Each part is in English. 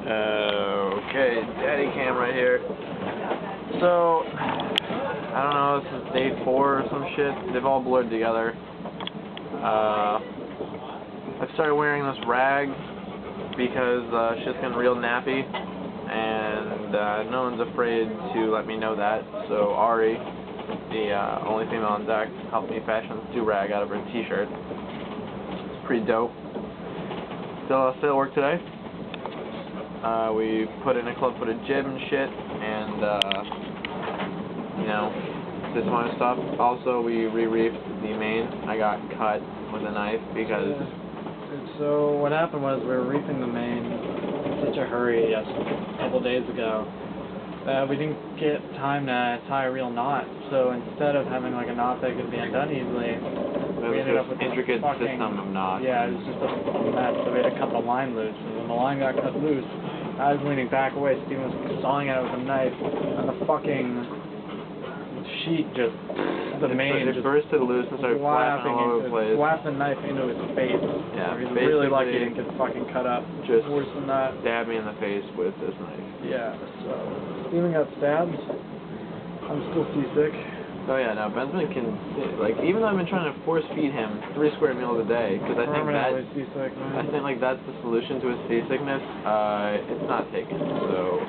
Okay, daddy cam right here. So, I don't know, this is day 4 or some shit. They've all blurred together. I've started wearing this rag because shit's getting real nappy, and no one's afraid to let me know that. So Ari, the only female on deck, helped me fashion this do-rag out of her t-shirt. It's pretty dope. Still work today. We put in a club-footed jib and shit, and you know, this kind of stuff. Also, we re-reefed the main. I got cut with a knife because. So what happened was we were reefing the main in such a hurry a couple days ago that we didn't get time to tie a real knot. So instead of having like a knot that could be undone easily, we ended up with an intricate system of knots. Yeah, it was just a mess. So we had to cut the line loose. And when the line got cut loose, I was leaning back away. Steven was sawing at it with a knife, and the fucking sheet just. The main it bursted loose and started flapping all over the place. Slapped the knife into his face. Yeah, he's really lucky he didn't get fucking cut up. Just worse than that. Stabbed me in the face with this knife. Yeah, so Steven got stabbed. I'm still seasick. Oh yeah, no, Benjamin can, like, even though I've been trying to force feed him 3 square meals a day, because I think seasick, man. I think like that's the solution to his seasickness. It's not taken, so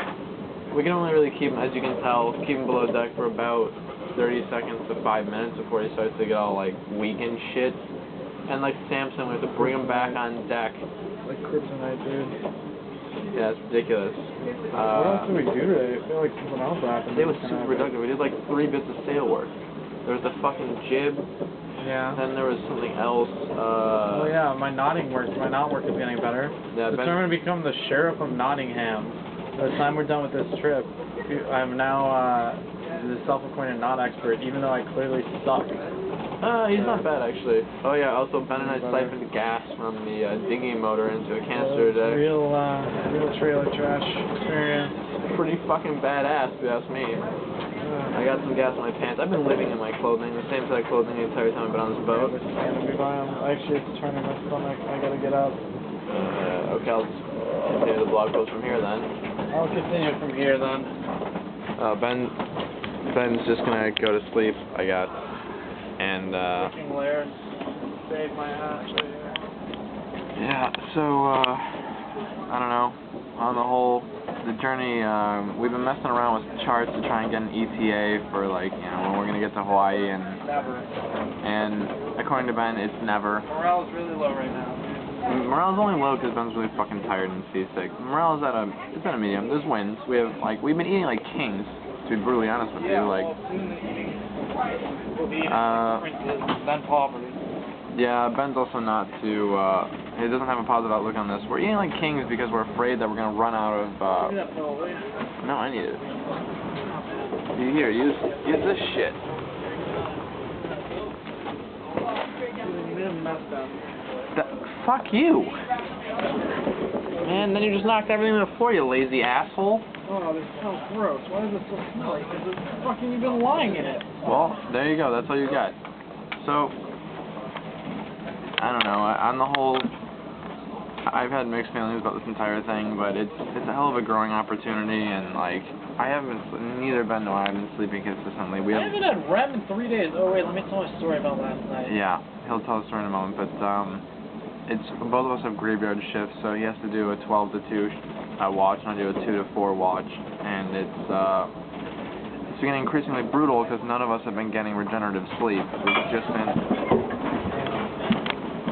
we can only really keep him, as you can tell, keep him below deck for about 30 seconds to 5 minutes before he starts to get all like weak and shit. And like Samson, we have to bring him back on deck. Like kryptonite, dude. Yeah, it's ridiculous. What else did we do today? I feel like something else happened. It was super productive. We did like 3 bits of sail work. There was the fucking jib. Yeah. Then there was something else. Oh yeah, my knotting work. My knot work is getting better. Yeah, determined to become the sheriff of Nottingham. By the time we're done with this trip, I'm now the self-appointed knot expert, even though I clearly suck. He's not bad actually. Oh yeah, also Ben and I siphoned gas from the dinghy motor into a canister today. Real trailer trash experience. Pretty fucking badass, if you ask me. I got some gas in my pants. I've been living in my clothing, the same set of clothing the entire time I've been on this boat. Actually, it's turning my stomach. I gotta get up. Okay, I'll just continue the blog post from here then. I'll continue from here then. Ben's just gonna go to sleep, I guess. And save my ass right here. Yeah, so I don't know. On the whole, the journey, we've been messing around with charts to try and get an ETA for like, you know, when we're gonna get to Hawaii and never. And according to Ben, it's never. Morale's really low right now. Morale's only low because Ben's really fucking tired and seasick. Morale's at a medium. There's winds. We've been eating like kings. To be brutally honest with you, like. Than poverty. Yeah, Ben's also not too. He doesn't have a positive outlook on this. We're eating like kings because we're afraid that we're gonna run out of. No, I need it. Here, use this shit. Fuck you. Man, then you just knocked everything on the floor, you lazy asshole. Oh, this smells gross. Why is it so smelly? Because fucking you've been lying in it. Well, there you go. That's all you got. So, I don't know. On the whole, I've had mixed feelings about this entire thing, but it's a hell of a growing opportunity, and like neither Ben nor I have been sleeping consistently. I haven't had REM in 3 days. Oh wait, let me tell my story about last night. Yeah, he'll tell the story in a moment, but it's both of us have graveyard shifts, so he has to do a 12 to 2 watch, and I do a 2 to 4 watch, and it's getting increasingly brutal because none of us have been getting regenerative sleep. We've just been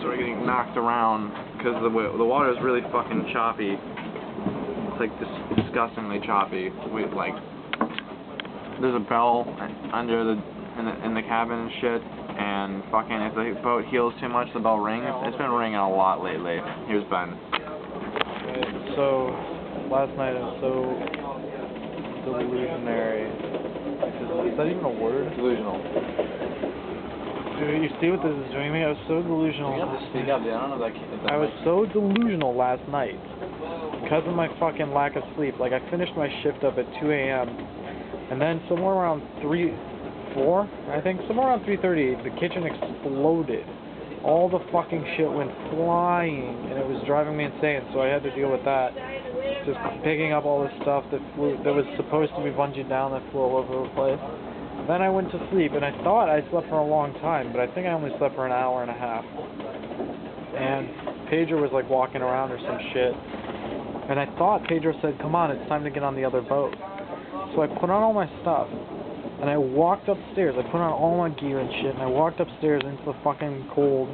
sort of getting knocked around because the water is really fucking choppy. It's like disgustingly choppy. There's a bell under in the cabin and shit. And fucking, if the boat heels too much, the bell rings. It's been ringing a lot lately. Here's Ben. So, last night I was so delusionary. Is that even a word? Delusional. Dude, you see what this is doing to me? I was so delusional. You have to speak up, dude. I don't know if that I was so delusional last night because of my fucking lack of sleep. Like, I finished my shift up at 2 a.m. and then somewhere around 4, I think, somewhere around 3:30, the kitchen exploded. All the fucking shit went flying, and it was driving me insane, so I had to deal with that. just picking up all this stuff that was supposed to be bungeed down that flew all over the place. Then I went to sleep, and I thought I slept for a long time, but I think I only slept for an hour and a half. And Pedro was like walking around or some shit. And I thought Pedro said, "Come on, it's time to get on the other boat." So I put on all my stuff, and I walked upstairs. I put on all my gear and shit, and I walked upstairs into the fucking cold,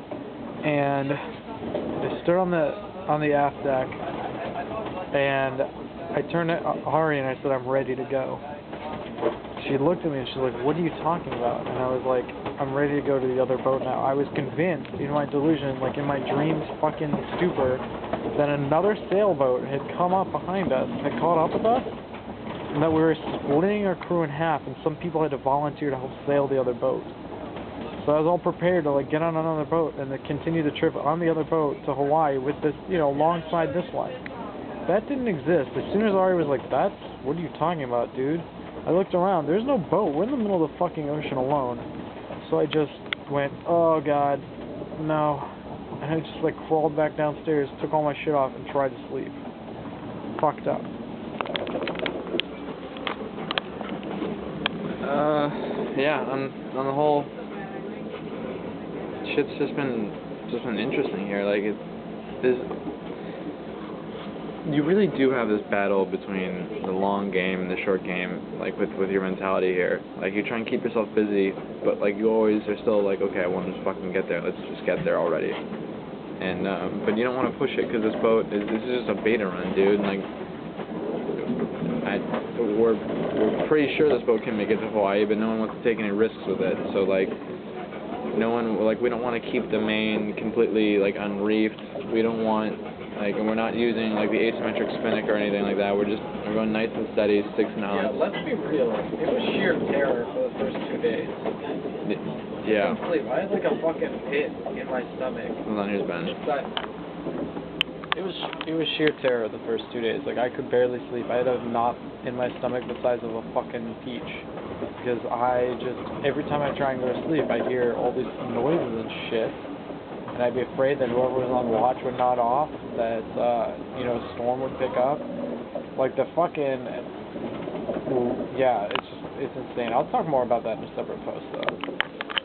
and I stood on the aft deck, and I turned to Ari and I said, "I'm ready to go." She looked at me and she's like, "What are you talking about?" And I was like, "I'm ready to go to the other boat now." I was convinced, in my delusion, like in my dreams fucking stupor, that another sailboat had come up behind us, had caught up with us, and that we were splitting our crew in half, and some people had to volunteer to help sail the other boat. So I was all prepared to like get on another boat and to continue the trip on the other boat to Hawaii with this, alongside this one. That didn't exist. As soon as Ari was like, "What are you talking about, dude?" I looked around. There's no boat. We're in the middle of the fucking ocean alone. So I just went, "Oh God, no." And I just like crawled back downstairs, took all my shit off, and tried to sleep. Fucked up. Yeah, on the whole, shit's just been interesting here. Like you really do have this battle between the long game and the short game, like with your mentality here. Like you try and keep yourself busy, but like you always are still like, okay, I want to just fucking get there. Let's just get there already. And but you don't want to push it because this is just a beta run, dude. And like we're pretty sure this boat can make it to Hawaii, but no one wants to take any risks with it. So like we don't want to keep the main completely like unreefed. We don't want and we're not using like the asymmetric spinnaker or anything like that. We're going nice and steady, 6 knots. Yeah, let's be real. It was sheer terror for the first 2 days. Yeah. I couldn't sleep. I had like a fucking pit in my stomach. Hold on, here's Ben. It was sheer terror the first 2 days. Like I could barely sleep. I had a knot in my stomach the size of a fucking peach. Because every time I try and go to sleep, I hear all these noises and shit. And I'd be afraid that whoever was on watch would nod off, that, a storm would pick up. Like the fucking, yeah, it's insane. I'll talk more about that in a separate post, though.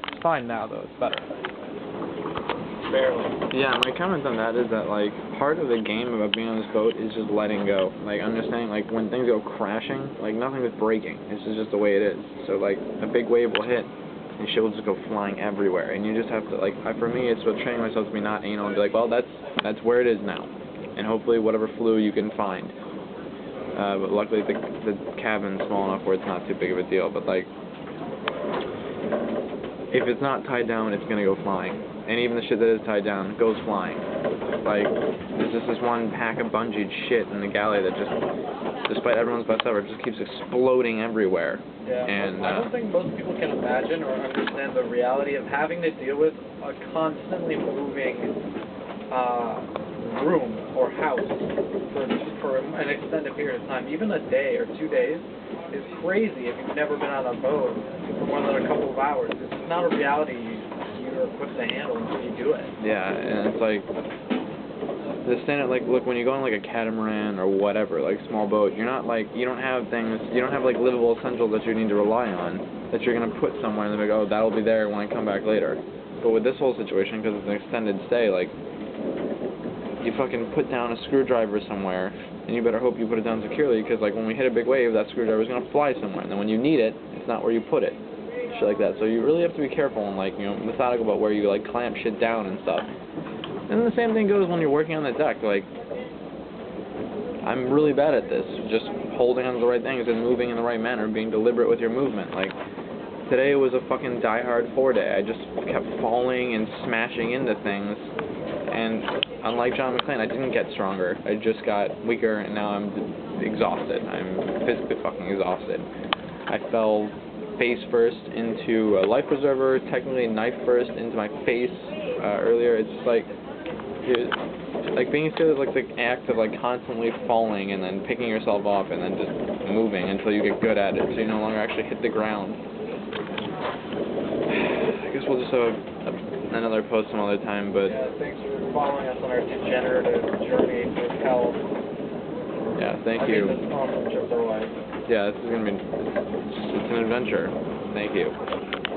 It's fine now, though. It's better. Barely. Yeah, my comment on that is that, like, part of the game about being on this boat is just letting go. Like, understanding, like, when things go crashing, like, nothing is breaking. This is just the way it is. So, like, a big wave will hit, and shit will just go flying everywhere. And you just have to, like, for me, it's about training myself to be not anal and be like, well, that's where it is now. And hopefully whatever flew you can find. But luckily the cabin's small enough where it's not too big of a deal. But, like, if it's not tied down, it's going to go flying. And even the shit that is tied down goes flying. Like, there's just this one pack of bungeed shit in the galley that just, despite everyone's best effort, just keeps exploding everywhere. Yeah, and I don't think most people can imagine or understand the reality of having to deal with a constantly moving room or house for an extended period of time. Even a day or 2 days is crazy if you've never been on a boat for more than a couple of hours. It's just not a reality you're equipped to handle until you do it. Yeah, and it's like, the standard, like, look, when you go on like a catamaran or whatever, like small boat, you're not like, you don't have like livable essentials that you need to rely on, that you're going to put somewhere and they're like, oh, that'll be there when I come back later. But with this whole situation, because it's an extended stay, like, you fucking put down a screwdriver somewhere, and you better hope you put it down securely, because like when we hit a big wave, that screwdriver's going to fly somewhere, and then when you need it, it's not where you put it. Shit like that. So you really have to be careful and like, methodical about where you like clamp shit down and stuff. And the same thing goes when you're working on the deck. Like, I'm really bad at this, just holding on to the right things and moving in the right manner, being deliberate with your movement. Like, today was a fucking die-hard 4-day. I just kept falling and smashing into things, and unlike John McClane, I didn't get stronger. I just got weaker, and now I'm exhausted. I'm physically fucking exhausted. I fell face first into a life preserver, technically knife first into my face earlier. It's like, dude, like being scared is like the act of like constantly falling and then picking yourself up and then just moving until you get good at it, so you no longer actually hit the ground. I guess we'll just have another post some other time, but yeah, thanks for following us on our degenerative journey through hell. Yeah, thank I you. made this awesome trip away. Yeah, this is gonna be, it's an adventure. Thank you.